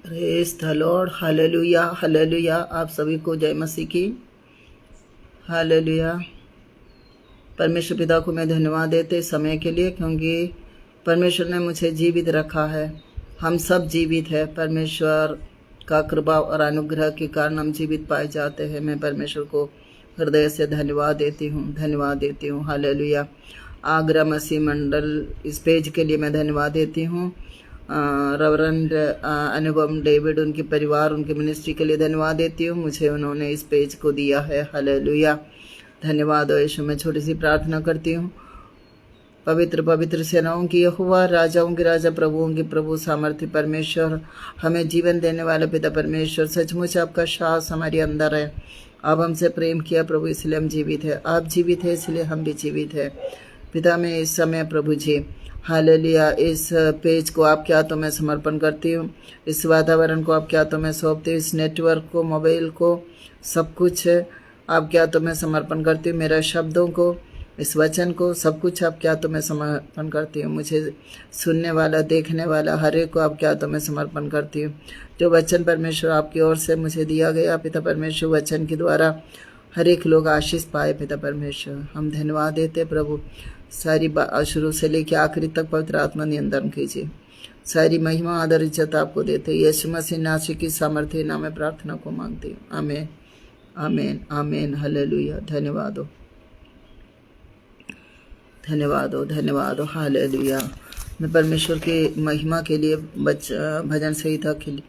Praise the Lord. Hallelujah hallelujah. आप सभी को जय मसीह की। हालेलुया। परमेश्वर पिता को मैं धन्यवाद देते समय के लिए, क्योंकि परमेश्वर ने मुझे जीवित रखा है। हम सब जीवित है। परमेश्वर का कृपा और अनुग्रह के कारण हम जीवित पाए जाते हैं। मैं परमेश्वर को हृदय से धन्यवाद देती हूँ। हालेलुया। आगरा मसीह मंडल इस पेज के लिए मैं धन्यवाद देती हूँ। रेवरेंड अनुपम डेविड, उनके परिवार, उनके मिनिस्ट्री के लिए धन्यवाद देती हूँ। मुझे उन्होंने इस पेज को दिया है। हालेलुया। धन्यवाद हो यीशु। मैं छोटी सी प्रार्थना करती हूँ। पवित्र पवित्र सेनाओं की यहोवा, राजाओं के राजा, प्रभुओं के प्रभु, सामर्थ्य परमेश्वर, हमें जीवन देने वाले पिता परमेश्वर, सचमुच आपका श्वास हमारे अंदर है। आप हमसे प्रेम किया प्रभु, इसलिए हम जीवित है। आप जीवित है, इसलिए हम भी जीवित है। पिता में इस समय प्रभु जी, हालेलुया, इस पेज को आपके हाथों में समर्पण करती हूँ। इस वातावरण को आपके हाथों में सौंपती हूँ। इस नेटवर्क को, मोबाइल को, सब कुछ आपके हाथों में समर्पण करती हूँ। मेरे शब्दों को, इस वचन को, सब कुछ आपके हाथों में समर्पण करती हूँ। मुझे सुनने वाला, देखने वाला, हर एक को आपके हाथों में समर्पण करती हूँ। जो वचन परमेश्वर आपकी ओर से मुझे दिया गया पिता परमेश्वर, वचन के द्वारा हर एक लोग आशीष पाए पिता परमेश्वर। हम धन्यवाद देते प्रभु। सारी शुरू से लेकर आखिरी तक पवित्र आत्मा नियंत्रण कीजिए। सारी महिमा, आदर, इज्जत आपको देते यीशु मसीह नासी की सामर्थ्य नाम में प्रार्थना को मांगती हूँ। आमीन आमीन आमीन। हालेलुया। धन्यवाद हो, धन्यवाद हो, धन्यवाद हो। हालेलुया। मैं परमेश्वर की महिमा के लिए भजन संहिता के लिए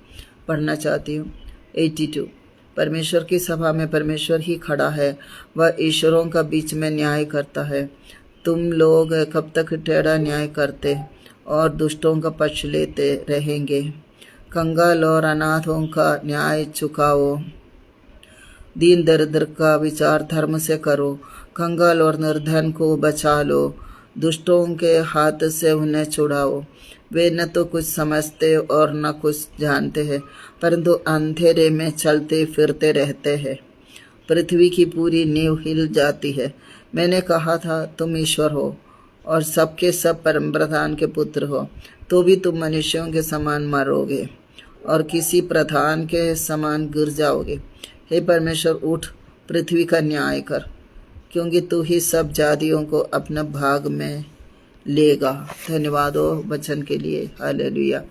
पढ़ना चाहती हूँ। 82। परमेश्वर की सभा में परमेश्वर ही खड़ा है, वह ईश्वरों का बीच में न्याय करता है। तुम लोग कब तक टेढ़ा न्याय करते और दुष्टों का पक्ष लेते रहेंगे? कंगाल और अनाथों का न्याय चुकाओ, दीन दरिद्र का विचार धर्म से करो। कंगाल और निर्धन को बचा लो, दुष्टों के हाथ से उन्हें छुड़ाओ। वे न तो कुछ समझते और न कुछ जानते हैं, परंतु अंधेरे में चलते फिरते रहते हैं। पृथ्वी की पूरी नींव हिल जाती है। मैंने कहा था तुम ईश्वर हो और सबके सब परम प्रधान के पुत्र हो, तो भी तुम मनुष्यों के समान मरोगे और किसी प्रधान के समान गिर जाओगे। हे परमेश्वर, उठ, पृथ्वी का न्याय कर, क्योंकि तू ही सब जातियों को अपना भाग में लेगा। धन्यवाद हो वचन के लिए। Hallelujah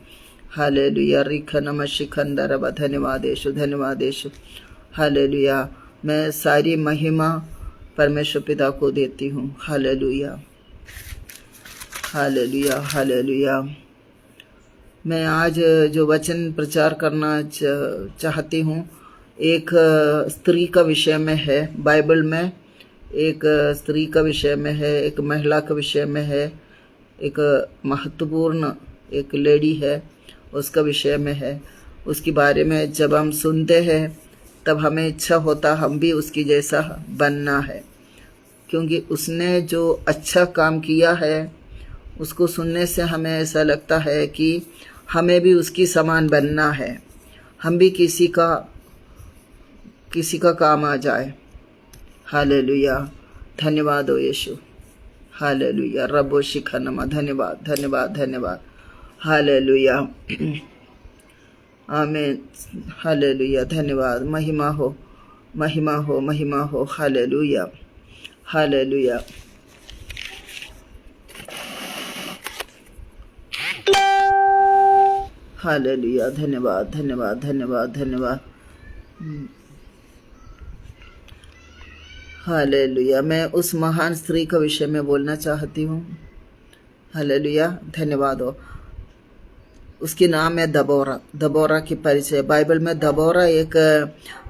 hallelujah. रिखनम शिखंदरब। धन्यवाद यीशु, धन्यवाद यीशु। हालेलुया। मैं सारी महिमा परमेश्वर पिता को देती हूँ। Hallelujah hallelujah hallelujah. मैं आज जो वचन प्रचार करना चाहती हूँ, एक स्त्री का विषय में है। बाइबल में एक स्त्री का विषय में है, एक महिला का विषय में है, एक महत्वपूर्ण एक लेडी है, उसका विषय में है। उसके बारे में जब हम सुनते हैं तब हमें इच्छा होता हम भी उसकी जैसा बनना है, क्योंकि उसने जो अच्छा काम किया है उसको सुनने से हमें ऐसा लगता है कि हमें भी उसकी समान बनना है, हम भी किसी का काम आ जाए। हालेलुया। धन्यवाद हो यीशु। हालेलुया। रब्बो शिखनमा। धन्यवाद धन्यवाद धन्यवाद। हालेलुया आमीन। हालेलुया। धन्यवाद। महिमा हो, महिमा हो, महिमा हो। Hallelujah hallelujah. हालेलुया। धन्यवाद धन्यवाद धन्यवाद धन्यवाद। हालेलुया। मैं उस महान स्त्री का विषय में बोलना चाहती हूँ। हालेलुया। धन्यवाद हो। उसकी नाम है दबोरा। दबोरा की परिचय। बाइबल में दबोरा एक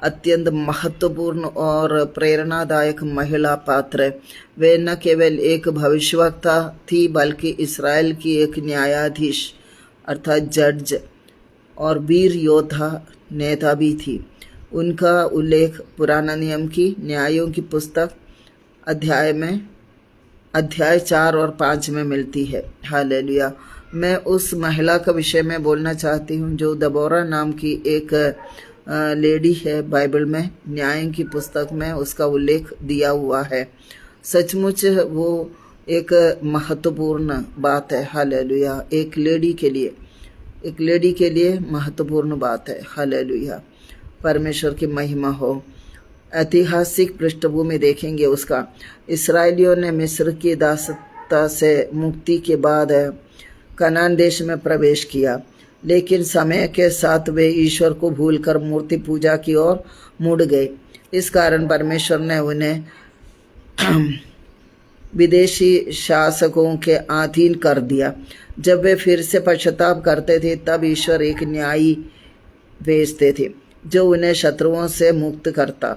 अत्यंत महत्वपूर्ण और प्रेरणादायक महिला पात्र है। वे न केवल एक भविष्यवक्ता थी, बल्कि इस्राएल की एक न्यायाधीश अर्थात जज और वीर योद्धा नेता भी थी। उनका उल्लेख पुराना नियम की न्यायों की पुस्तक अध्याय 4 और 5 में मिलती है। हालेलुया। मैं उस महिला का विषय में बोलना चाहती हूँ जो दबोरा नाम की एक लेडी है। बाइबल में न्यायों की पुस्तक में उसका उल्लेख दिया हुआ है। सचमुच वो एक महत्वपूर्ण बात है। हालेलुया। एक लेडी के लिए एक लेडी के लिए महत्वपूर्ण बात है। हालेलुया, परमेश्वर की महिमा हो। ऐतिहासिक पृष्ठभूमि देखेंगे उसका। इस्राएलियों ने मिस्र की दासता से मुक्ति के बाद कनान देश में प्रवेश किया, लेकिन समय के साथ वे ईश्वर को भूलकर मूर्ति पूजा की ओर मुड़ गए। इस कारण परमेश्वर ने उन्हें विदेशी शासकों के अधीन कर दिया। जब वे फिर से पश्चाताप करते थे, तब ईश्वर एक न्यायी भेजते थे जो उन्हें शत्रुओं से मुक्त करता।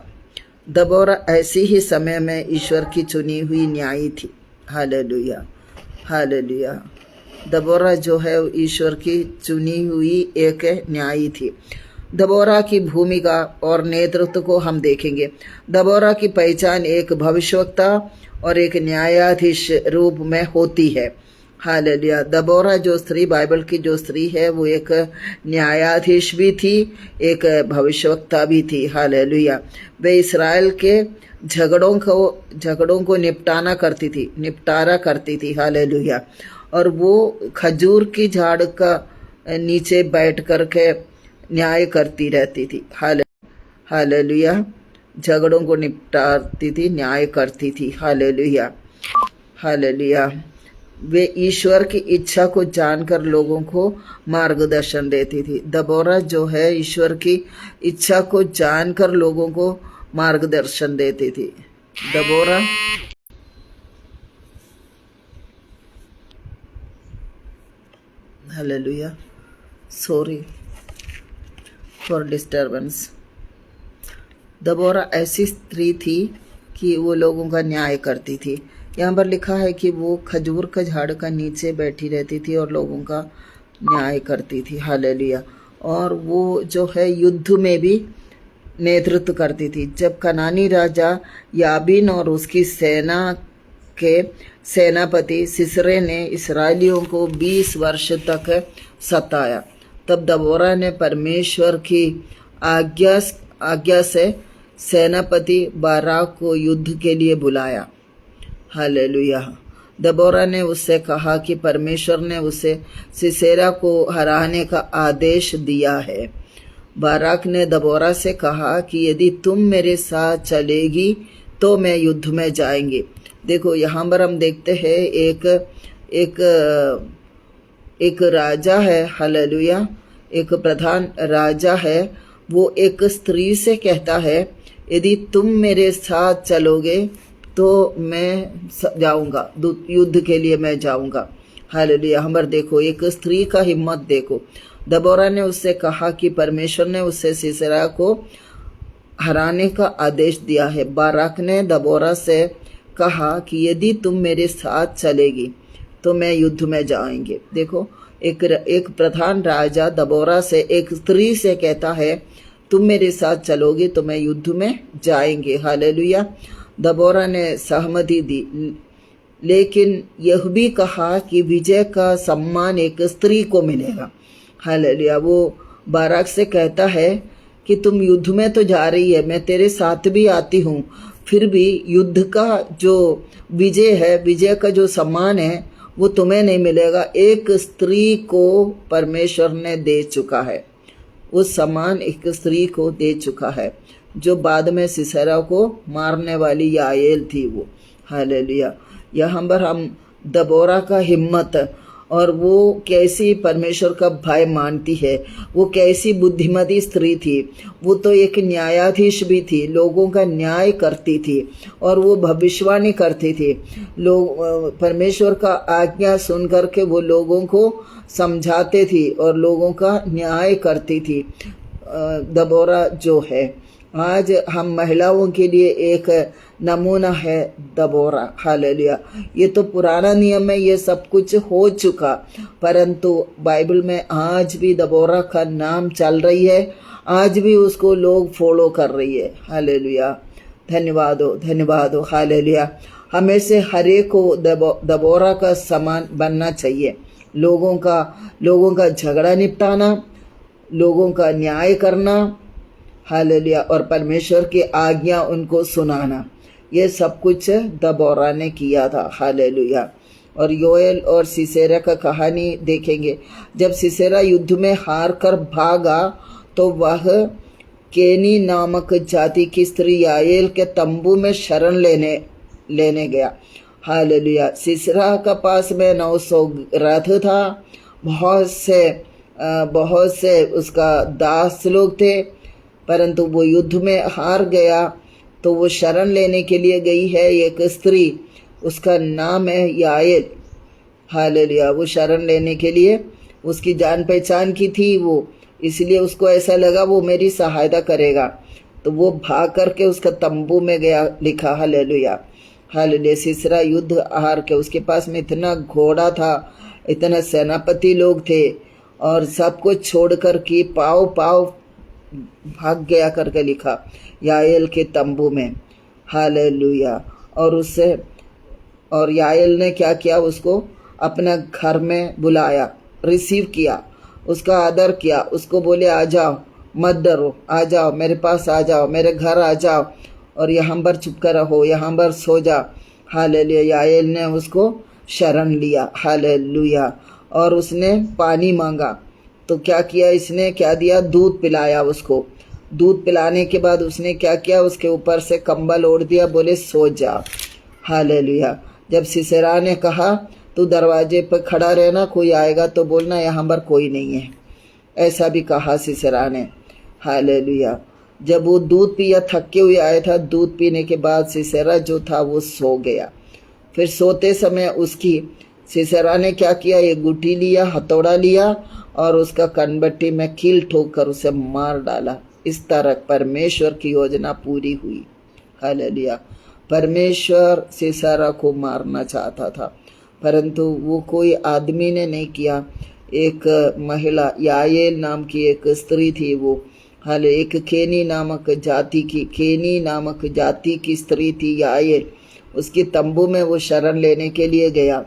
दबोरा ऐसी ही समय में ईश्वर की चुनी हुई न्यायी थी। Hallelujah, hallelujah. दबोरा जो है ईश्वर की चुनी हुई एक न्यायी थी। दबोरा की भूमिका और नेतृत्व को हम देखेंगे। दबोरा की पहचान एक भविष्यवक्ता और एक न्यायाधीश रूप में होती है। हालेलुया। दबोरा जो स्त्री, बाइबल की जो स्त्री है, वो एक न्यायाधीश भी थी, एक भविष्यवक्ता भी थी। हालेलुया। वे इस्राएल के झगड़ों को निपटारा करती थी। हालेलुया। और वो खजूर की झाड़ का नीचे बैठ करके न्याय करती रहती थी। हालेलुया। झगड़ों को निपटाती थी, न्याय करती थी। Hallelujah, hallelujah. वे ईश्वर की इच्छा को जानकर लोगों को मार्गदर्शन देती थी। दबोरा जो है ईश्वर की इच्छा को जानकर लोगों को मार्गदर्शन देती थी। दबोरा हालेलुया, सॉरी फॉर डिस्टर्बेंस। दबोरा ऐसी स्त्री थी कि वो लोगों का न्याय करती थी। यहाँ पर लिखा है कि वो खजूर का झाड़ का नीचे बैठी रहती थी और लोगों का न्याय करती थी। हालेलुया। और वो जो है युद्ध में भी नेतृत्व करती थी। जब कनानी राजा याबीन और उसकी सेना के सेनापति सिसरे ने इसराइलियों को 20 वर्ष तक सताया, तब दबोरा ने परमेश्वर की आज्ञा से सेनापति बाराक को युद्ध के लिए बुलाया। हालेलुया। दबोरा ने उससे कहा कि परमेश्वर ने उसे सिसेरा को हराने का आदेश दिया है। बाराक ने दबोरा से कहा कि यदि तुम मेरे साथ चलेगी तो मैं युद्ध में जाएंगे। देखो यहाँ पर हम देखते हैं एक राजा है। हालेलुया। एक प्रधान राजा है, वो एक स्त्री से कहता है यदि तुम मेरे साथ चलोगे तो मैं जाऊंगा, युद्ध के लिए मैं जाऊंगा। हालेलुया। हमारे देखो एक स्त्री का हिम्मत देखो। दबोरा ने उससे कहा कि परमेश्वर ने उससे सिसरा को हराने का आदेश दिया है। बाराक ने दबोरा से कहा कि यदि तुम मेरे साथ चलेगी तो मैं युद्ध में जाएंगे। देखो एक प्रधान राजा दबोरा से एक स्त्री से कहता है तुम मेरे साथ चलोगे तो मैं युद्ध में जाएंगे। हालेलुया। दबोरा ने सहमति दी, लेकिन यह भी कहा कि विजय का सम्मान एक स्त्री को मिलेगा। हालेलुया। वो बाराक से कहता है कि तुम युद्ध में तो जा रही है, मैं तेरे साथ भी आती हूँ, फिर भी युद्ध का जो विजय है, विजय का जो सम्मान है वो तुम्हें नहीं मिलेगा। एक स्त्री को परमेश्वर ने दे चुका है, उस सम्मान एक स्त्री को दे चुका है, जो बाद में सिसेरा को मारने वाली याएल थी वो। हालेलुया। यहाँ पर हम दबोरा का हिम्मत और वो कैसी परमेश्वर का भय मानती है, वो कैसी बुद्धिमती स्त्री थी। वो तो एक न्यायाधीश भी थी, लोगों का न्याय करती थी और वो भविष्यवाणी करती थी। लोग परमेश्वर का आज्ञा सुन करके वो लोगों को समझाते थी और लोगों का न्याय करती थी। दबोरा जो है आज हम महिलाओं के लिए एक नमूना है दबोरा। हालेलुया। ये तो पुराना नियम है, ये सब कुछ हो चुका, परंतु बाइबल में आज भी दबोरा का नाम चल रही है, आज भी उसको लोग फॉलो कर रही है। हालेलुया। धन्यवाद हो, धन्यवाद हो। हालेलुया। हमें से हर एक को दबोरा का समान बनना चाहिए। लोगों का झगड़ा निपटाना, लोगों का न्याय करना। हालेलुया। और परमेश्वर की आज्ञा उनको सुनाना, ये सब कुछ दबोरा ने किया था। हालेलुया। और योएल और सीसेरा का कहानी देखेंगे। जब सीसेरा युद्ध में हार कर भागा तो वह केनी नामक जाति की स्त्री याएल के तंबू में शरण लेने गया। हालेलुया। सीसेरा का पास में 900 रथ था, बहुत से उसका दास लोग थे, परंतु वो युद्ध में हार गया। तो वो शरण लेने के लिए गई है एक स्त्री, उसका नाम है याएल। हालेलुया। वो शरण लेने के लिए, उसकी जान पहचान की थी वो, इसलिए उसको ऐसा लगा वो मेरी सहायता करेगा, तो वो भाग करके उसका तंबू में गया, लिखा। हालेलुया। हालेलुया। सीसरा युद्ध हार के, उसके पास में इतना घोड़ा था, इतना सेनापति लोग थे, और सब कुछ छोड़ कर के पाव भाग गया करके लिखा याएल के तंबू में। हालेलुया। और याएल ने क्या किया, उसको अपना घर में बुलाया, रिसीव किया, उसका आदर किया, उसको बोले आ जाओ, मत डरो, आ जाओ, मेरे पास आ जाओ, मेरे घर आ जाओ, और यहाँ पर चुप कर रहो, यहाँ पर सो जा। हालेलुया। याएल ने उसको शरण लिया। हालेलुया। और उसने पानी मांगा, तो क्या किया, इसने क्या दिया, दूध पिलाया उसको। दूध पिलाने के बाद उसने क्या किया, उसके ऊपर से कंबल ओढ़ दिया, बोले सो जा। हालेलुया। जब सीसेरा ने कहा तू दरवाजे पर खड़ा रहना, कोई आएगा तो बोलना यहाँ पर कोई नहीं है, ऐसा भी कहा सीसेरा ने। हालेलुया। जब वो दूध पिया, थके हुए आया था, दूध पीने के बाद सीसेरा जो था वो सो गया। फिर सोते समय उसकी सीसेरा ने क्या किया, एक गुठी लिया, हथौड़ा लिया, और उसका कनबट्टी में कील ठोक कर उसे मार डाला। इस तरह परमेश्वर की योजना पूरी हुई। हालेलुया। परमेश्वर सीसेरा को मारना चाहता था, परंतु वो कोई आदमी ने नहीं किया। एक महिला याएल नाम की एक स्त्री थी, वो एक केनी नामक जाति की स्त्री थी याएल। उसकी तंबू में वो शरण लेने के लिए गया।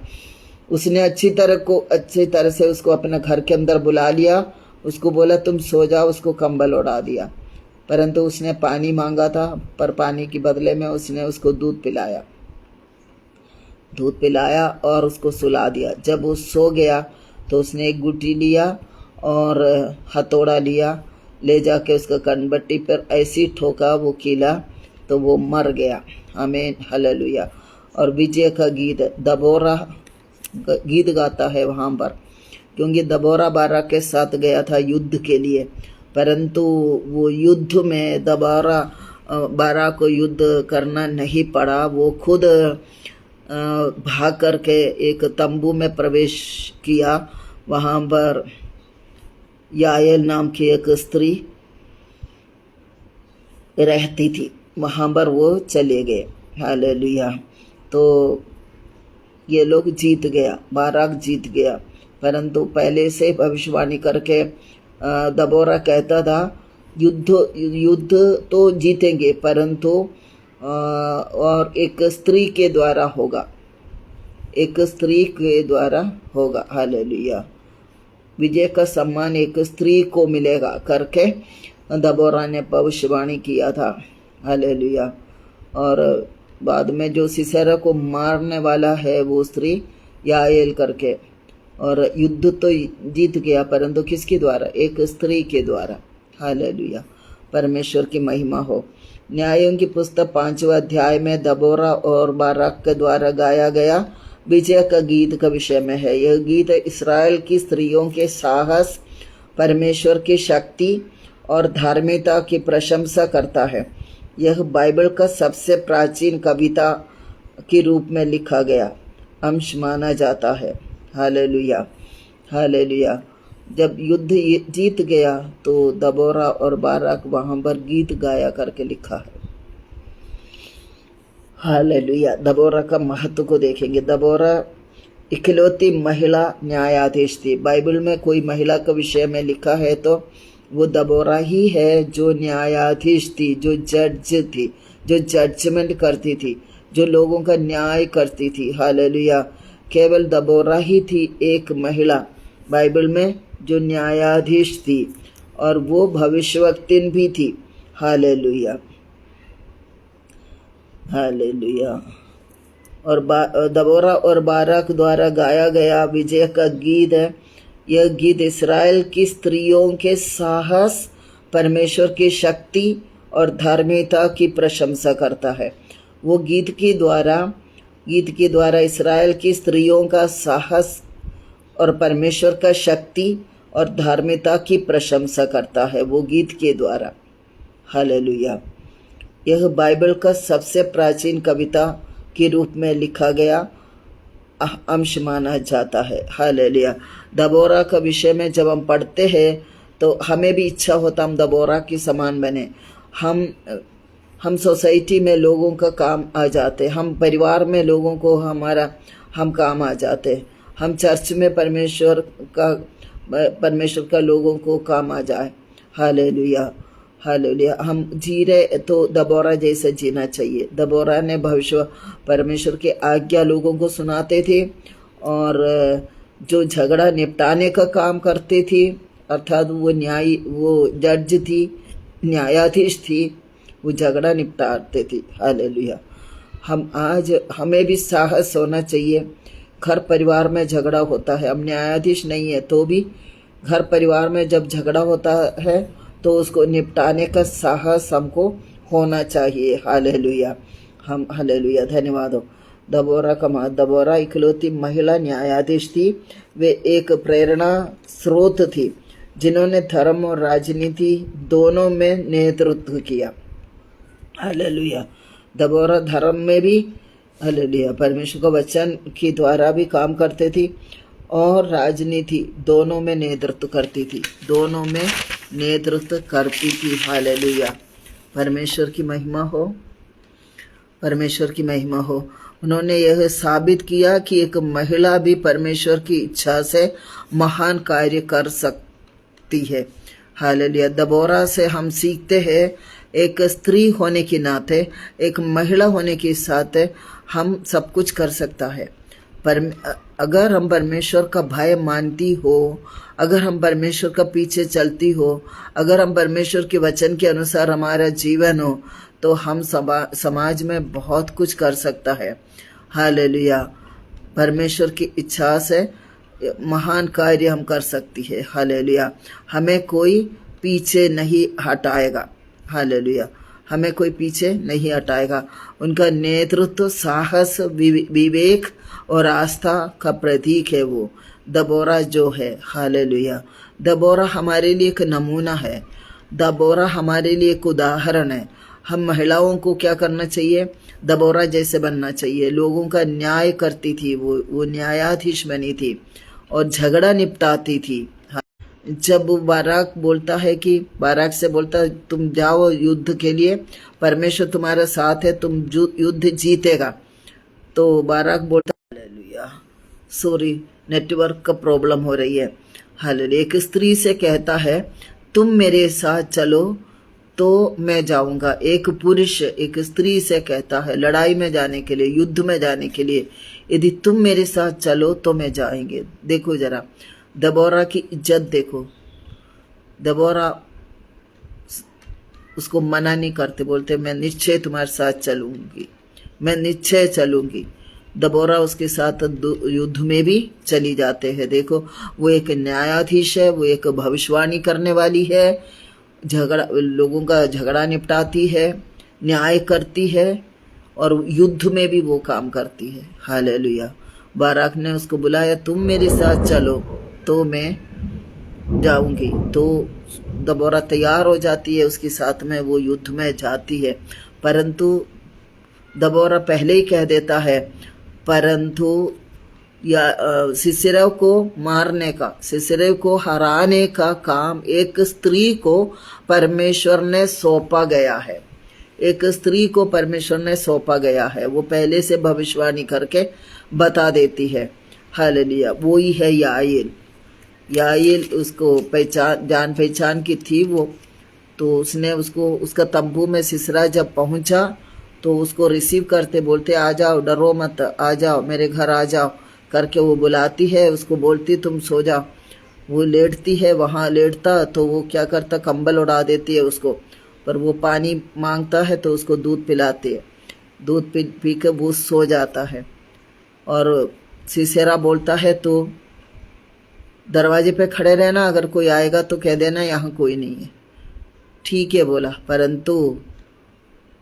उसने अच्छी तरह से उसको अपने घर के अंदर बुला लिया, उसको बोला तुम सो जाओ, उसको कंबल ओढ़ा दिया। परंतु उसने पानी मांगा था, पर पानी के बदले में उसने उसको दूध पिलाया और उसको सुला दिया। जब वो सो गया तो उसने एक गुटी लिया और हथौड़ा लिया, ले जाके उसका कनबट्टी पर ऐसी ठोका वो कीला, तो वो मर गया। आमीन। हालेलुया। और विजय का गीत दबोरा गीत गाता है वहाँ पर, क्योंकि दबोरा बाराक के साथ गया था युद्ध के लिए, परंतु वो युद्ध में बाराक को युद्ध करना नहीं पड़ा। वो खुद भाग करके एक तंबू में प्रवेश किया। वहाँ पर याएल नाम की एक स्त्री रहती थी, वहाँ पर वो चले गए। हालेलुया। तो ये लोग जीत गया, बाराक जीत गया, परंतु पहले से भविष्यवाणी करके दबोरा कहता था युद्ध तो जीतेंगे, परंतु और एक स्त्री के द्वारा होगा। हालेलुया। विजय का सम्मान एक स्त्री को मिलेगा करके दबोरा ने भविष्यवाणी किया था। हालेलुया। और बाद में जो सीसेरा को मारने वाला है वो स्त्री याएल करके, और युद्ध तो जीत गया, परंतु किसके द्वारा, एक स्त्री के द्वारा। हालेलुया। परमेश्वर की महिमा हो। न्यायों की पुस्तक 5वां अध्याय में दबोरा और बाराक के द्वारा गाया गया विजय का गीत का विषय में है। यह गीत इस्राएल की स्त्रियों के साहस, परमेश्वर की शक्ति और धार्मिकता की प्रशंसा करता है। यह बाइबल का सबसे प्राचीन कविता के रूप में लिखा गया अंश माना जाता है। हालेलुया। हालेलुया। जब युद्ध जीत गया तो दबोरा और बाराक वहाँ पर गीत गाया करके लिखा है। हालेलुया। दबोरा का महत्व को देखेंगे। दबोरा इकलौती महिला न्यायाधीश थी। बाइबल में कोई महिला का विषय में लिखा है तो वो दबोरा ही है, जो न्यायाधीश थी, जो जज थी, जो जजमेंट करती थी, जो लोगों का न्याय करती थी। हालेलुया। केवल दबोरा ही थी एक महिला बाइबल में जो न्यायाधीश थी, और वो भविष्यवक्तिन भी थी। हालेलुया। हालेलुया। और दबोरा और बाराक द्वारा गाया गया विजय का गीत है। यह गीत इस्राएल की स्त्रियों के साहस, परमेश्वर की शक्ति और धार्मिकता की प्रशंसा करता है। वो गीत के द्वारा इस्राएल की स्त्रियों का साहस और परमेश्वर का शक्ति और धार्मिकता की प्रशंसा करता है, वो गीत के द्वारा। हालेलुया। यह बाइबल का सबसे प्राचीन कविता के रूप में लिखा गया अंश माना जाता है। हालेलुया। दबोरा का विषय में जब हम पढ़ते हैं तो हमें भी इच्छा होता हम दबोरा की समान बने। हम सोसाइटी में लोगों का काम आ जाते, हम परिवार में लोगों को हम काम आ जाते, हम चर्च में परमेश्वर का लोगों को काम आ जाए। Hallelujah, hallelujah. हम जी रहे तो दबोरा जैसे जीना चाहिए। दबोरा ने परमेश्वर की आज्ञा लोगों को सुनाते थे और जो झगड़ा निपटाने का काम करते थे, अर्थात वो जज थी, न्यायाधीश थी, वो झगड़ा निपटाते थे। हालेलुया। हमें भी साहस होना चाहिए। घर परिवार में झगड़ा होता है, हम न्यायाधीश नहीं है तो भी घर परिवार में जब झगड़ा होता है तो उसको निपटाने का साहस हमको होना चाहिए। हालेलुया। हालेलुया, धन्यवाद हो। दबोरा इकलौती महिला न्यायाधीश थी। वे एक प्रेरणा स्रोत थी जिन्होंने धर्म और राजनीति दोनों में नेतृत्व किया। हालेलुया। दबोरा धर्म में भी, हालेलुया, परमेश्वर का वचन के द्वारा भी काम करते थी और राजनीति दोनों में नेतृत्व करती थी। हालेलुया। परमेश्वर की महिमा हो। उन्होंने यह साबित किया कि एक महिला भी परमेश्वर की इच्छा से महान कार्य कर सकती है। हालेलुया। दबोरा से हम सीखते हैं, एक स्त्री होने के नाते, एक महिला होने के साथ हम सब कुछ कर सकता है। अगर हम परमेश्वर का भय मानती हो, अगर हम परमेश्वर का पीछे चलती हो, अगर हम परमेश्वर के वचन के अनुसार हमारा जीवन हो, तो हम समाज में बहुत कुछ कर सकता है। हालेलुया। परमेश्वर की इच्छा से महान कार्य हम कर सकती है। हालेलुया। हमें कोई पीछे नहीं हटाएगा। हालेलुया। हमें कोई पीछे नहीं हटाएगा। उनका नेतृत्व साहस, विवेक और आस्था का प्रतीक है वो दबोरा जो है। हालेलुया। दबोरा हमारे लिए एक नमूना है। दबोरा हमारे लिए एक उदाहरण है। हम महिलाओं को क्या करना चाहिए? दबोरा जैसे बनना चाहिए। लोगों का न्याय करती थी, वो न्यायाधीश बनी थी और झगड़ा निपटाती थी। जब बाराक से बोलता है तुम जाओ युद्ध के लिए, परमेश्वर तुम्हारे साथ है, तुम युद्ध जीतेगा, तो बाराक बोलता, हालेलुया, सॉरी नेटवर्क का प्रॉब्लम हो रही है। हालेलुया। एक स्त्री से कहता है तुम मेरे साथ चलो तो मैं जाऊंगा। एक पुरुष एक स्त्री से कहता है लड़ाई में जाने के लिए, युद्ध में जाने के लिए, यदि तुम मेरे साथ चलो तो मैं जाएंगे। देखो जरा दबोरा की इज्जत देखो। दबोरा उसको मना नहीं करते, बोलते मैं निश्चय तुम्हारे साथ चलूंगी, मैं निश्चय चलूंगी। दबोरा उसके साथ युद्ध में भी चली जाते हैं। देखो वो एक न्यायाधीश है, वो एक भविष्यवाणी करने वाली है, लोगों का झगड़ा निपटाती है, न्याय करती है और युद्ध में भी वो काम करती है। हालेलुया। बाराक ने उसको बुलाया तुम मेरे साथ चलो तो मैं जाऊंगी। तो दबोरा तैयार हो जाती है, उसके साथ में वो युद्ध में जाती है। परंतु दबोरा पहले ही कह देता है, परंतु सिसरा को मारने का, सिसरे को हराने का काम एक स्त्री को परमेश्वर ने सौंपा गया है। एक स्त्री को परमेश्वर ने सौंपा गया है। वो पहले से भविष्यवाणी करके बता देती है। हालेलुया। वो ही है याएल उसको जान पहचान की थी वो। तो उसने उसका तंबू में सिसरा जब पहुंचा तो उसको रिसीव करते बोलते आ जाओ, डरो मत, आ जाओ, मेरे घर आ जाओ करके वो बुलाती है। उसको बोलती तुम सो जाओ। वो लेटती है, वहाँ लेटता तो वो क्या करता, कंबल उड़ा देती है उसको। पर वो पानी मांगता है तो उसको दूध पिलाती है। दूध पी के वो सो जाता है। और सिसेरा बोलता है तो दरवाजे पे खड़े रहना, अगर कोई आएगा तो कह देना यहाँ कोई नहीं है। ठीक है बोला, परंतु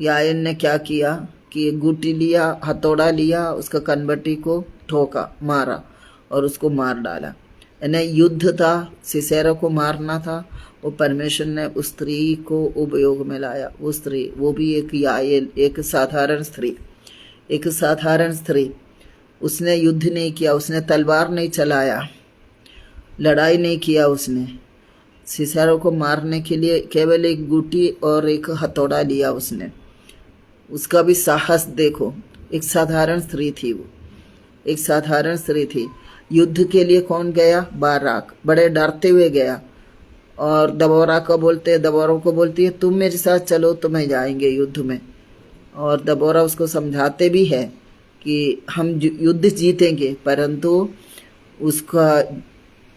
यायन ने क्या किया कि गुटी लिया, हथौड़ा लिया, उसका कनबट्टी को ठोका, मारा और उसको मार डाला। यानी युद्ध था, सिसेरा को मारना था। वो परमेश्वर ने उस स्त्री को उपयोग में लाया। वो स्त्री, वो भी एक याएल, एक साधारण स्त्री, एक साधारण स्त्री। उसने युद्ध नहीं किया, उसने तलवार नहीं चलाया, लड़ाई नहीं किया। उसने सिसेरा को मारने के लिए केवल एक गुटी और एक हथौड़ा लिया उसने। उसका भी साहस देखो। एक साधारण स्त्री थी वो, एक साधारण स्त्री थी। युद्ध के लिए कौन गया? बाराक, बड़े डरते हुए गया। और दबोरा को बोलती है तुम मेरे साथ चलो, तुम्हें जाएंगे युद्ध में। और दबोरा उसको समझाते भी है कि हम युद्ध जीतेंगे, परंतु उसका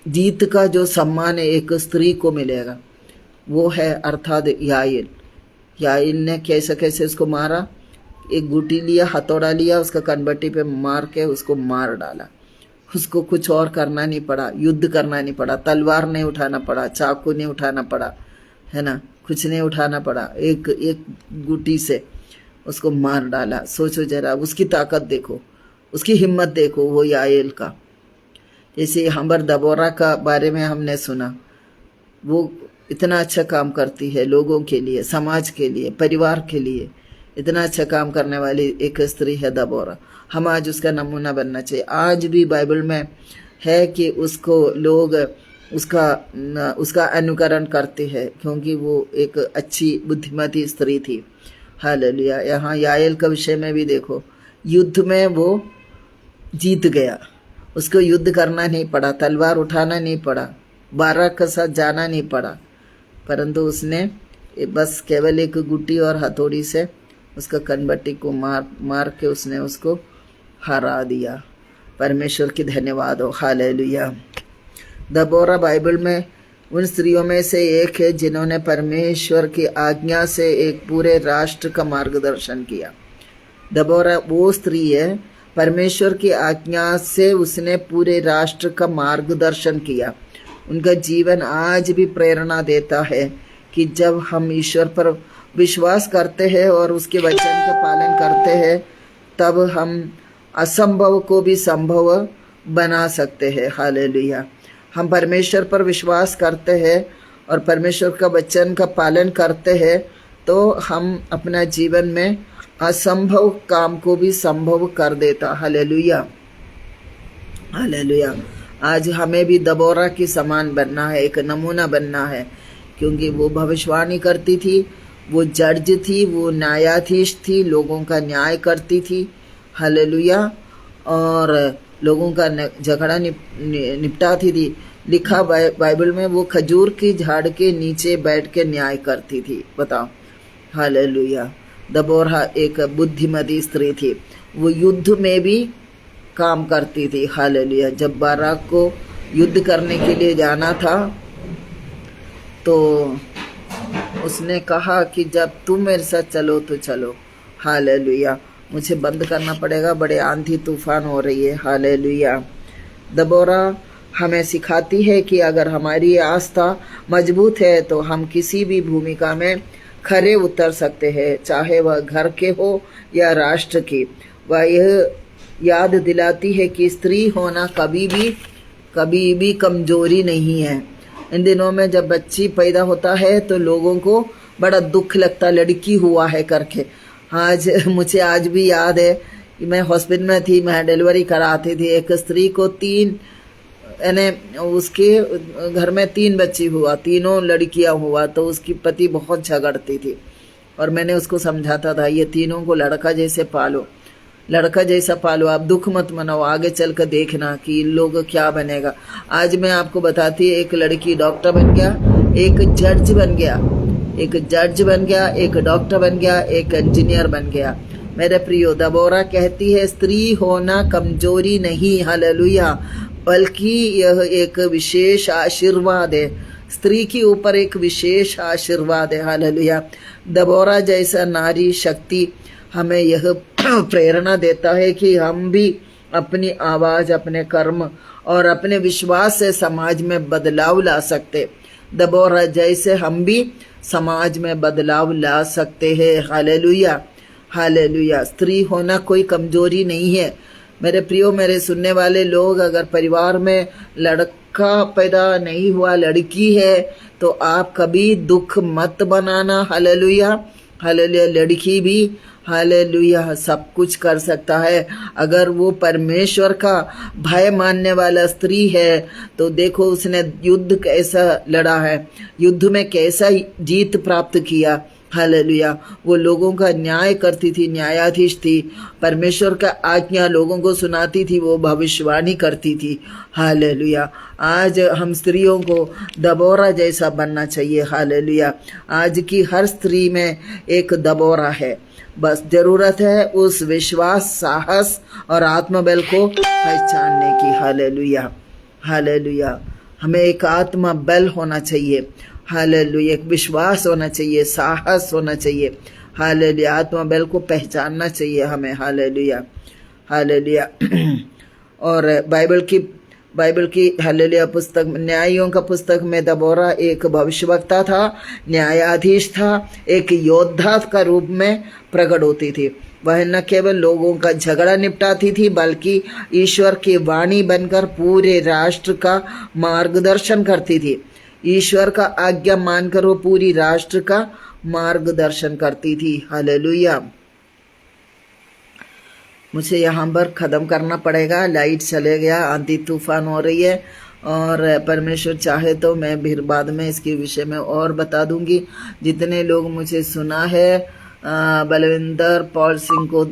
जीत का जो सम्मान एक स्त्री को मिलेगा वो है, अर्थात याएल। याएल ने कैसे कैसे उसको मारा, एक गुटी लिया, हथौड़ा लिया, उसका कनबट्टी पे मार के उसको मार डाला। उसको कुछ और करना नहीं पड़ा, युद्ध करना नहीं पड़ा, तलवार नहीं उठाना पड़ा, चाकू नहीं उठाना पड़ा, है ना, कुछ नहीं उठाना पड़ा। एक एक गुटी से उसको मार डाला। सोचो जरा, उसकी ताकत देखो, उसकी हिम्मत देखो, वो याएल का। जैसे हमार दबोरा का बारे में हमने सुना, वो इतना अच्छा काम करती है लोगों के लिए, समाज के लिए, परिवार के लिए। इतना अच्छा काम करने वाली एक स्त्री है दबोरा। हम आज उसका नमूना बनना चाहिए। आज भी बाइबल में है कि उसको लोग उसका अनुकरण करते हैं, क्योंकि वो एक अच्छी बुद्धिमती स्त्री थी। हालेलुया। यहाँ याएल का विषय में भी देखो, युद्ध में वो जीत गया। उसको युद्ध करना नहीं पड़ा, तलवार उठाना नहीं पड़ा, बाराक के साथ जाना नहीं पड़ा, परंतु उसने बस केवल एक गुटी और हथौड़ी से उसका कनबट्टी को मार के उसने उसको हरा दिया। परमेश्वर की धन्यवाद हो। हालेलुया। दबोरा बाइबल में उन स्त्रियों में से एक है जिन्होंने परमेश्वर की आज्ञा से एक पूरे राष्ट्र का मार्गदर्शन किया। दबोरा वो स्त्री है, परमेश्वर की आज्ञा से उसने पूरे राष्ट्र का मार्गदर्शन किया। उनका जीवन आज भी प्रेरणा देता है कि जब हम ईश्वर पर विश्वास करते हैं और उसके वचन का पालन करते हैं, तब हम असंभव को भी संभव बना सकते हैं। हालेलुया। हम परमेश्वर पर विश्वास करते हैं और परमेश्वर का वचन का पालन करते हैं, तो हम अपना जीवन में असंभव काम को भी संभव कर देता। Hallelujah, hallelujah. आज हमें भी दबोरा की समान बनना है, एक नमूना बनना है, क्योंकि वो भविष्यवाणी करती थी, वो जज थी, वो न्यायाधीश थी, लोगों का न्याय करती थी। हालेलुया। और लोगों का झगड़ा निपटाती थी। लिखा बाइबल में वो खजूर की झाड़ के नीचे बैठ के न्याय करती थी। बताओ। हालेलुया। दबोरा एक बुद्धिमती स्त्री थी। वो युद्ध में भी काम करती थी। हालेलुया। जब बाराक को युद्ध करने के लिए जाना था, तो उसने कहा कि जब तुम मेरे साथ चलो तो चलो। हालेलुया। मुझे बंद करना पड़ेगा, बड़े आंधी तूफान हो रही है। हालेलुया। दबोरा हमें सिखाती है कि अगर हमारी आस्था मजबूत है तो हम किसी भी भूमिका में खरे उतर सकते हैं, चाहे वह घर के हो या राष्ट्र की। वह यह याद दिलाती है कि स्त्री होना कभी भी कमजोरी नहीं है। इन दिनों में जब बच्ची पैदा होता है तो लोगों को बड़ा दुख लगता, लड़की हुआ है करके। मुझे आज भी याद है कि मैं हॉस्पिटल में थी, मैं डिलीवरी कराती थी। एक स्त्री को उसके घर में 3 बच्ची हुआ, तीनों लड़कियां हुआ, तो उसकी पति बहुत झगड़ती थी और मैंने उसको समझाता था, ये तीनों को लड़का जैसा पालो, आप दुख मत मनाओ, आगे चल कर देखना कि इन लोग क्या बनेगा। आज मैं आपको बताती, एक लड़की डॉक्टर बन गया, एक जज बन गया, एक डॉक्टर बन गया, एक इंजीनियर बन गया। मेरे प्रियो, दबोरा कहती है स्त्री होना कमजोरी नहीं, हालेलुया, बल्कि यह एक विशेष आशीर्वाद है। स्त्री के ऊपर एक विशेष आशीर्वाद है। हालेलुया। दबोरा जैसा नारी शक्ति हमें यह प्रेरणा देता है कि हम भी अपनी आवाज, अपने कर्म और अपने विश्वास से समाज में बदलाव ला सकते। दबोरा जैसे हम भी समाज में बदलाव ला सकते हैं। Hallelujah, hallelujah. स्त्री होना कोई कमजोरी नहीं है। मेरे प्रियो, मेरे सुनने वाले लोग, अगर परिवार में लड़का पैदा नहीं हुआ, लड़की है, तो आप कभी दुख मत बनाना। Hallelujah, hallelujah. लड़की भी हालेलुया सब कुछ कर सकता है। अगर वो परमेश्वर का भय मानने वाला स्त्री है तो देखो उसने युद्ध कैसा लड़ा है, युद्ध में कैसा जीत प्राप्त किया। हालेलुया। वो लोगों का न्याय करती थी, न्यायाधीश थी, परमेश्वर का आज्ञा लोगों को सुनाती थी, वो भविष्यवाणी करती थी। हालेलुया। आज हम स्त्रियों को दबोरा जैसा बनना चाहिए। हालेलुया। आज की हर स्त्री में एक दबोरा है, बस जरूरत है उस विश्वास, साहस और आत्मबल को पहचानने की। Hallelujah, hallelujah. हमें एक आत्मा बल होना चाहिए। हालेलुया। एक विश्वास होना चाहिए, साहस होना चाहिए। हालेलुया। आत्मा बल को पहचानना चाहिए हमें। Hallelujah, hallelujah. और बाइबल की हालेलुया पुस्तक, न्यायियों का पुस्तक में दबोरा एक भविष्यवक्ता था, न्यायाधीश था, एक योद्धा का रूप में प्रकट होती थी। वह न केवल लोगों का झगड़ा निपटाती थी बल्कि ईश्वर की वाणी बनकर पूरे राष्ट्र का मार्गदर्शन करती थी। ईश्वर का आज्ञा मानकर वो पूरी राष्ट्र का मार्गदर्शन करती थी। हालेलुया। मुझे यहाँ पर ख़त्म करना पड़ेगा, लाइट चले गया, आंधी तूफान हो रही है, और परमेश्वर चाहे तो मैं फिर बाद में इसके विषय में और बता दूंगी। जितने लोग मुझे सुना है, बलविंदर पॉल सिंह को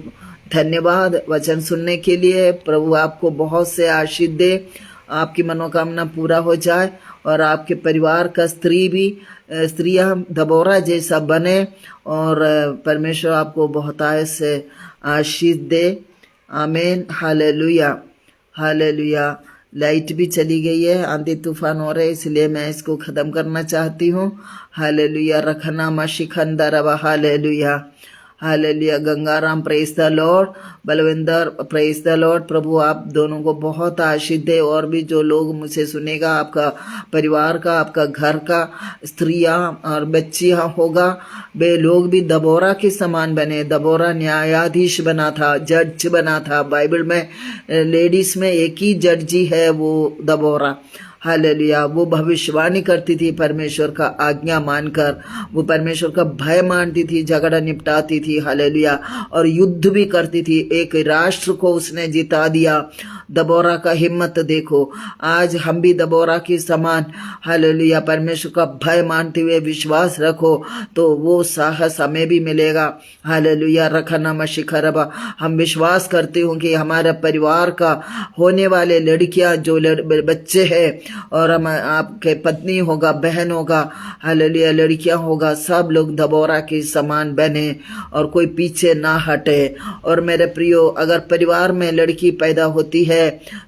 धन्यवाद वचन सुनने के लिए। प्रभु आपको बहुत से आशीष दे, आपकी मनोकामना पूरा हो जाए और आपके परिवार का स्त्रियां दबोरा जैसा बने और परमेश्वर आपको बहुतायत से आशीष दे। आमीन। Hallelujah, hallelujah. लाइट भी चली गई है, आंधी तूफान हो रहे, इसलिए मैं इसको ख़त्म करना चाहती हूँ। हालेलुया। रखना मशिखंदरवा। Hallelujah, hallelujah. Gangaram praise the Lord, Balwinder praise the Lord. प्रभु आप दोनों को बहुत आशीष दे, और भी जो लोग मुझे सुनेगा, आपका परिवार का, आपका घर का, स्त्रियां और बच्चियां होगा, वे लोग भी दबोरा के समान बने। दबोरा न्यायाधीश बना था, जज बना था। बाइबल में लेडीज में एक ही जड्जी है, वो दबोरा। हालेलुया। वो भविष्यवाणी करती थी परमेश्वर का आज्ञा मानकर, वो परमेश्वर का भय मानती थी, झगड़ा निपटाती थी। हालेलुया। और युद्ध भी करती थी, एक राष्ट्र को उसने जिता दिया। दबोरा का हिम्मत देखो। आज हम भी दबोरा के समान हालेलुया परमेश्वर का भय मानते हुए विश्वास रखो तो वो साहस हमें भी मिलेगा। हालेलुया। रखना मशिखरबा। हम विश्वास करते हो कि हमारा परिवार का होने वाले लड़कियां जो बच्चे हैं और हम आपके पत्नी होगा, बहन होगा, हालेलुया लड़कियां होगा, सब लोग दबोरा के समान बने और कोई पीछे ना हटे। और मेरे प्रियो, अगर परिवार में लड़की पैदा होती है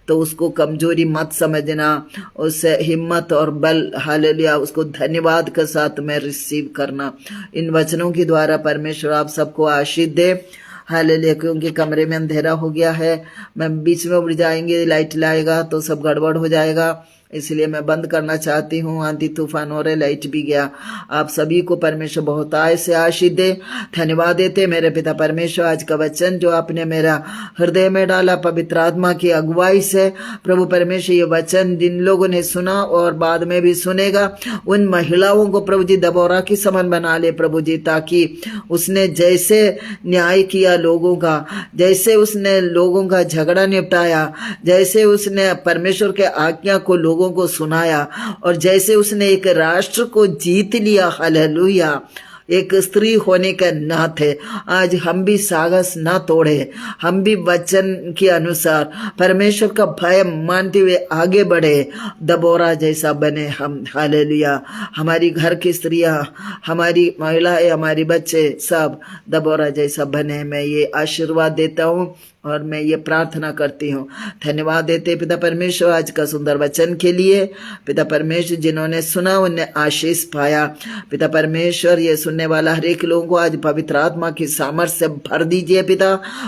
तो उसको कमजोरी मत समझना, उससे हिम्मत और बल हालेलुया उसको धन्यवाद के साथ में रिसीव करना। इन वचनों के द्वारा परमेश्वर आप सबको आशीष दे। हालेलुया। क्योंकि कमरे में अंधेरा हो गया है, मैं बीच में उड़ जाएंगे, लाइट लाएगा तो सब गड़बड़ हो जाएगा, इसलिए मैं बंद करना चाहती हूँ। आंधी तूफान हो रहे, लाइट भी गया। आप सभी को परमेश्वर बहुतायत से आशीष दे। धन्यवाद देते मेरे पिता परमेश्वर, आज का वचन जो आपने मेरा हृदय में डाला पवित्र आत्मा की अगुवाई से, प्रभु परमेश्वर ये वचन जिन लोगों ने सुना और बाद में भी सुनेगा, उन महिलाओं को प्रभु जी दबोरा की समान बना ले प्रभु जी, ताकि उसने जैसे न्याय किया लोगों का, जैसे उसने लोगों का झगड़ा निपटाया, जैसे उसने परमेश्वर के आज्ञा को लोगों को सुनाया, और जैसे उसने एक राष्ट्र को जीत लिया, हालेलुया, एक स्त्री होने के नाते आज हम भी साहस ना तोड़े, हम भी वचन के अनुसार परमेश्वर का भय मानते हुए आगे बढ़े, दबोरा जैसा बने हम। हालेलुया। हमारी घर की स्त्रियां, हमारी महिलाएं, हमारे बच्चे सब दबोरा जैसा बने। मैं ये आशीर्वाद देता हूँ और मैं ये प्रार्थना करती हूँ। धन्यवाद देते पिता परमेश्वर आज का सुंदर वचन के लिए। पिता परमेश्वर जिन्होंने सुना उन्हें आशीष पाया। पिता परमेश्वर ये सुन सुनने वाला हर एक लोगों को आज पवित्र आत्मा की सामर्थ्य से भर दीजिए पिता।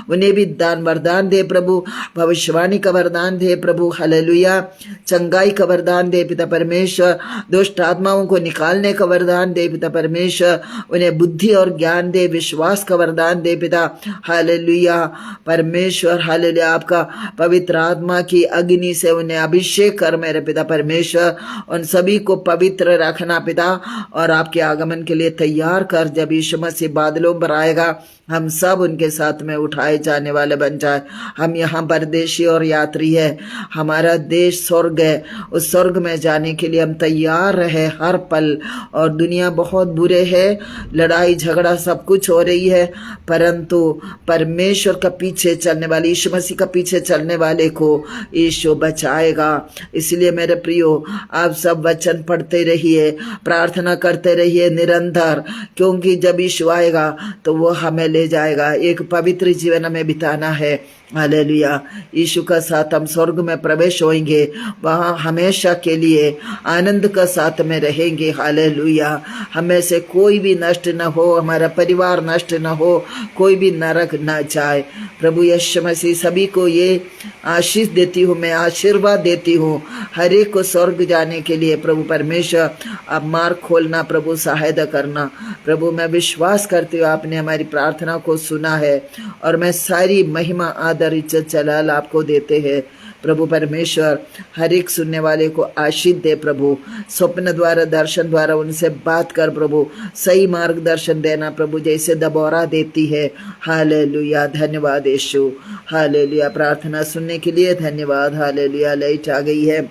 उन्हें भी दान वरदान दे प्रभु, भविष्यवाणी का वरदान दे प्रभु, हालेलुया, चंगाई का वरदान दे पिता परमेश्वर, दुष्ट आत्माओं को निकालने का वरदान दे पिता परमेश्वर, उन्हें बुद्धि और ज्ञान दे, विश्वास का वरदान दे पिता, हालेलुया परमेश्वर, हालेलुया। आपका पवित्र आत्मा की अग्नि से उन्हें अभिषेक कर मेरे पिता परमेश्वर, उन सभी को पवित्र रखना पिता, और आपके आगमन के लिए तैयार कर। जब यीशु मसीह बादलों पर आएगा हम सब उनके साथ में उठाए जाने वाले बन जाए। हम यहाँ परदेशी और यात्री है, हमारा देश स्वर्ग है, उस स्वर्ग में जाने के लिए हम तैयार रहे हर पल। और दुनिया बहुत बुरे है, लड़ाई झगड़ा सब कुछ हो रही है, परंतु परमेश्वर का पीछे चलने वाले, यीशु मसीह का पीछे चलने वाले को यीशु बचाएगा। इसलिए मेरे प्रियो, आप सब वचन पढ़ते रहिए, प्रार्थना करते रहिए निरंतर, क्योंकि जब यीशु आएगा तो वो हमें ले जाएगा। एक पवित्र जीवन हमें बिताना है, हालेलुया। यीशु का साथ हम स्वर्ग में प्रवेश होंगे, वहाँ हमेशा के लिए आनंद का साथ में रहेंगे, हालेलुया। हमें से कोई भी नष्ट न हो, हमारा परिवार नष्ट न हो, कोई भी नरक न जाए। प्रभु यीशु मसीह सभी को ये आशीष देती हूँ, मैं आशीर्वाद देती हूँ हर एक को स्वर्ग जाने के लिए। प्रभु परमेश्वर आप मार्ग खोलना, प्रभु सहायता करना। प्रभु मैं विश्वास करती हूँ आपने हमारी प्रार्थना को सुना है, और मैं सारी महिमा आदर इज्जत जलाल आपको देते हैं। प्रभु परमेश्वर हर एक सुनने वाले को आशीष दे प्रभु, स्वप्न द्वारा दर्शन द्वारा उनसे बात कर प्रभु, सही मार्गदर्शन देना प्रभु, जैसे दबोरा देती है। हालेलुया, धन्यवाद यीशु, हालेलुया। प्रार्थना सुनने के लिए धन्यवाद, हालेलुया। लाइट आ गई है,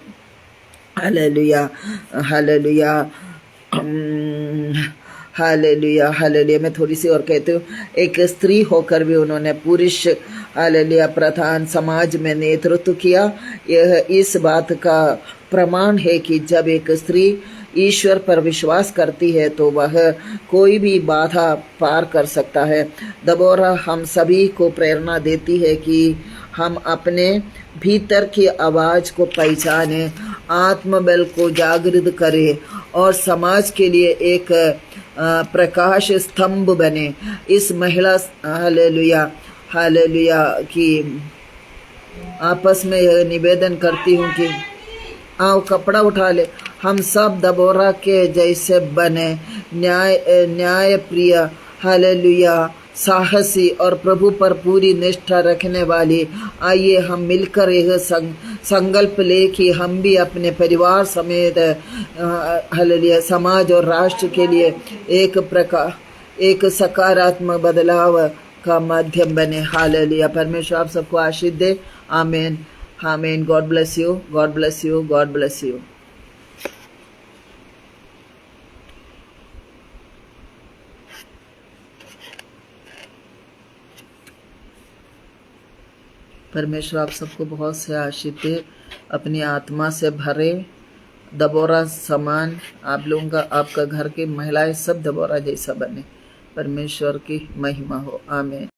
हालेलुया, हालेलुया, हालेलुया, हालेलुया। मैं थोड़ी सी और कहती हूँ, एक स्त्री होकर भी उन्होंने पुरुष हालेलुया प्रधान समाज में नेतृत्व किया। यह इस बात का प्रमाण है कि जब एक स्त्री ईश्वर पर विश्वास करती है तो वह कोई भी बाधा पार कर सकता है। दबोरा हम सभी को प्रेरणा देती है कि हम अपने भीतर की आवाज़ को पहचानें, आत्मबल को जागृत करें और समाज के लिए एक प्रकाश स्तंभ बने। इस महिला हालेलुया, हालेलुया की आपस में यह निवेदन करती हूँ कि आओ कपड़ा उठा ले, हम सब दबोरा के जैसे बने, न्याय प्रिय, हालेलुया, साहसी और प्रभु पर पूरी निष्ठा रखने वाली। आइए हम मिलकर यह संकल्प ले कि हम भी अपने परिवार समेत हालेलुया समाज और राष्ट्र के लिए एक सकारात्मक बदलाव का माध्यम बने। हालेलुया। परमेश्वर आप सबको आशीष दे। आमीन, आमीन। God bless you, God bless you, God bless you. परमेश्वर आप सबको बहुत से आशीष दे, अपनी आत्मा से भरे। दबोरा समान आप लोगों का, आपका घर की महिलाएं सब दबोरा जैसा बने। परमेश्वर की महिमा हो। आमीन।